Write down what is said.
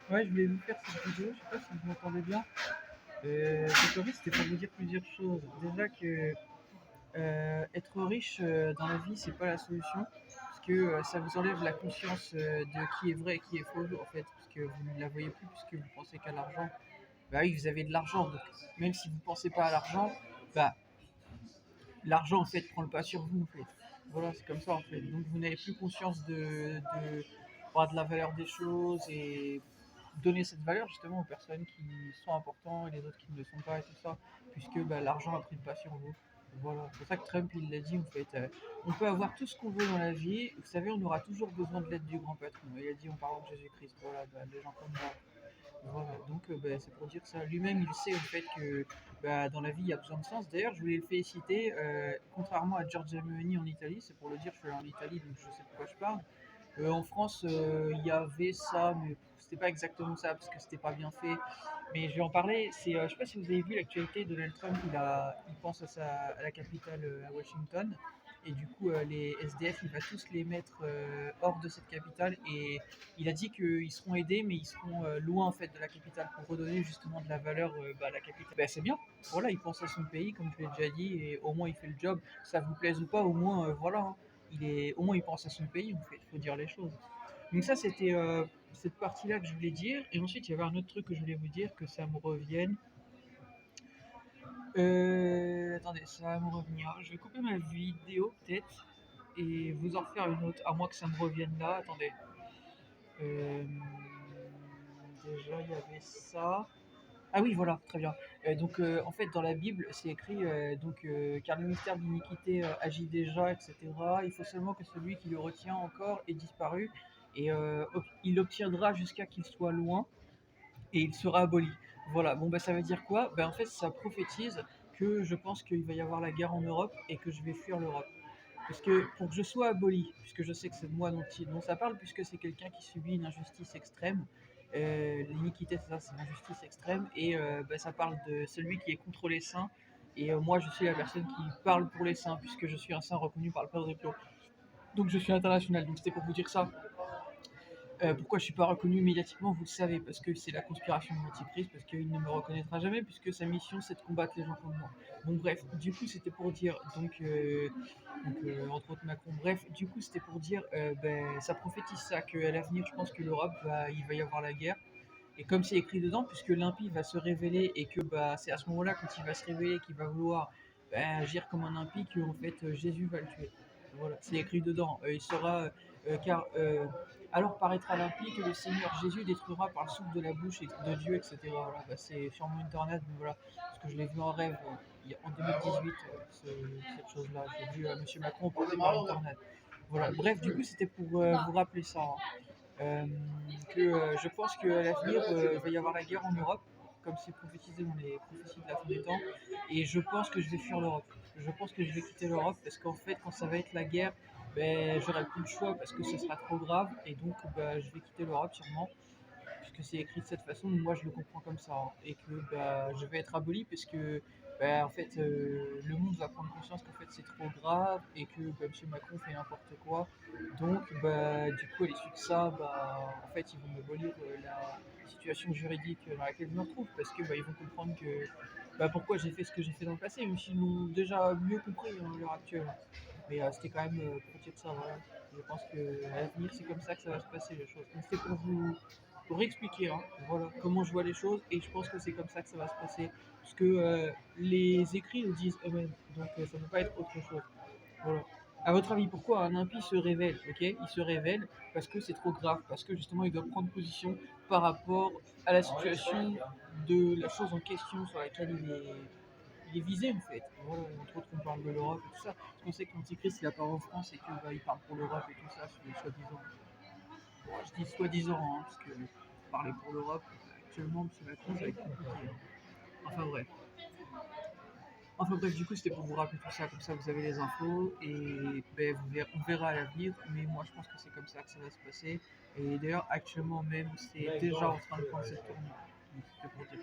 Ouais, je voulais vous faire cette vidéo, je sais pas si vous m'entendez bien. Donc en fait, c'était pour vous dire plusieurs choses. Déjà que être riche dans la vie, c'est pas la solution, parce que ça vous enlève la conscience de qui est vrai et qui est faux, en fait, parce que vous ne la voyez plus, puisque vous pensez qu'à l'argent. Bah oui, vous avez de l'argent, donc même si vous pensez pas à l'argent, bah l'argent en fait prend le pas sur vous en fait. Voilà, c'est comme ça en fait. Donc vous n'avez plus conscience de la valeur des choses et donner cette valeur justement aux personnes qui sont importantes et les autres qui ne le sont pas et tout ça, puisque bah, l'argent a pris le pas sur vous. Voilà, c'est pour ça que Trump il l'a dit en fait. On peut avoir tout ce qu'on veut dans la vie, vous savez, on aura toujours besoin de l'aide du grand patron. Il a dit en parlant de Jésus-Christ, voilà, bah, des gens comme moi. Voilà, donc bah, c'est pour dire ça. Lui-même, il sait en fait que bah, dans la vie, il y a besoin de sens. D'ailleurs, je voulais le féliciter, contrairement à Giorgia Meloni en Italie, c'est pour le dire, je suis allé en Italie, donc je sais de quoi je parle. En France, il y avait ça, mais c'était pas exactement ça parce que c'était pas bien fait. Mais je vais en parler. Je sais pas si vous avez vu l'actualité. Donald Trump, il pense à la capitale, à Washington, et du coup, les SDF, il va tous les mettre hors de cette capitale. Et il a dit qu'ils seront aidés, mais ils seront loin en fait de la capitale pour redonner justement de la valeur à la capitale. Ben, c'est bien. Voilà, il pense à son pays, comme je l'ai déjà dit, et au moins il fait le job. Que ça vous plaise ou pas, au moins voilà, hein. Au moins il pense à son pays, en fait, il faut dire les choses. Donc ça, c'était cette partie-là que je voulais dire. Et ensuite, il y avait un autre truc que je voulais vous dire, que ça me revienne. Attendez, ça va me revenir. Je vais couper ma vidéo, peut-être, et vous en refaire une autre, à moins que ça me revienne là. Attendez. Euh, Déjà, il y avait ça. Ah oui, voilà, très bien. En fait, dans la Bible, c'est écrit car le mystère de l'iniquité agit déjà, etc. Il faut seulement que celui qui le retient encore ait disparu, et il obtiendra jusqu'à qu'il soit loin, et il sera aboli. Voilà, bon, bah, ça veut dire quoi? Ben, en fait, ça prophétise que je pense qu'il va y avoir la guerre en Europe et que je vais fuir l'Europe. Parce que pour que je sois aboli, puisque je sais que c'est de moi dont ça parle, puisque c'est quelqu'un qui subit une injustice extrême, l'iniquité, c'est ça, c'est l'injustice extrême, et bah, ça parle de celui qui est contre les saints, et moi je suis la personne qui parle pour les saints, puisque je suis un saint reconnu par le Père Pio. Donc je suis international, donc c'était pour vous dire ça. Pourquoi je ne suis pas reconnu médiatiquement, vous le savez, parce que c'est la conspiration de l'Antichrist, parce qu'il ne me reconnaîtra jamais, puisque sa mission c'est de combattre les gens comme moi. Donc bref, du coup c'était pour dire, entre autres Macron, bref, du coup c'était pour dire, ça prophétise ça, qu'à l'avenir je pense que l'Europe, il va y avoir la guerre. Et comme c'est écrit dedans, puisque l'impie va se révéler et que bah, c'est à ce moment-là, quand il va se révéler, qu'il va vouloir agir comme un impie, que en fait Jésus va le tuer. Voilà, c'est écrit dedans. Il sera, car alors paraîtra l'impie que le Seigneur Jésus détruira par le souffle de la bouche de Dieu, etc. Voilà, bah, c'est sûrement une tornade, mais voilà, parce que je l'ai vu en rêve en 2018, cette chose-là. J'ai vu Monsieur Macron porté par une tornade. Voilà. Bref, du coup, c'était pour vous rappeler ça, hein. Euh, je pense qu'à l'avenir, il va y avoir la guerre en Europe, comme c'est prophétisé dans les prophéties de la fin des temps, et je pense que je vais fuir l'Europe. Je pense que je vais quitter l'Europe parce qu'en fait, quand ça va être la guerre, ben, j'aurai plus le choix parce que ce sera trop grave, et donc ben, je vais quitter l'Europe sûrement, puisque c'est écrit de cette façon, moi je le comprends comme ça, hein, et que bah, je vais être aboli parce que bah, en fait, le monde va prendre conscience qu'en fait c'est trop grave et que bah, M. Macron fait n'importe quoi. Donc bah, du coup à l'issue de ça, bah, en fait ils vont m'abolir la situation juridique dans laquelle je me retrouve, parce que bah, ils vont comprendre que bah, pourquoi j'ai fait ce que j'ai fait dans le passé, même s'ils l'ont déjà mieux compris à l'heure actuelle. Mais c'était quand même pour dire ça, voilà. Je pense qu'à l'avenir, c'est comme ça que ça va se passer, les choses. Donc c'était pour expliquer, hein, voilà, comment je vois les choses, et je pense que c'est comme ça que ça va se passer. Parce que les écrits le disent eux-mêmes, donc ça ne peut pas être autre chose. Voilà. À votre avis, pourquoi un impie se révèle? Ok, il se révèle parce que c'est trop grave, parce que justement il doit prendre position par rapport à la situation de la chose en question sur laquelle il est visé en fait. Voilà, entre autres, on parle de l'Europe et tout ça. Parce qu'on sait que l'Antichrist il apparaît en France et qu'il bah, il parle pour l'Europe et tout ça, soi-disant. Bon, je dis soi-disant, hein, parce que parler pour l'Europe, actuellement, M. Macron, ça va être compliqué, hein. Enfin bref. Enfin bref, du coup, c'était pour vous rappeler tout ça, comme ça vous avez les infos, et ben, on verra à l'avenir, mais moi je pense que c'est comme ça que ça va se passer. Et d'ailleurs, actuellement même, c'est déjà en train de prendre cette tournure. Donc, c'était pour dire.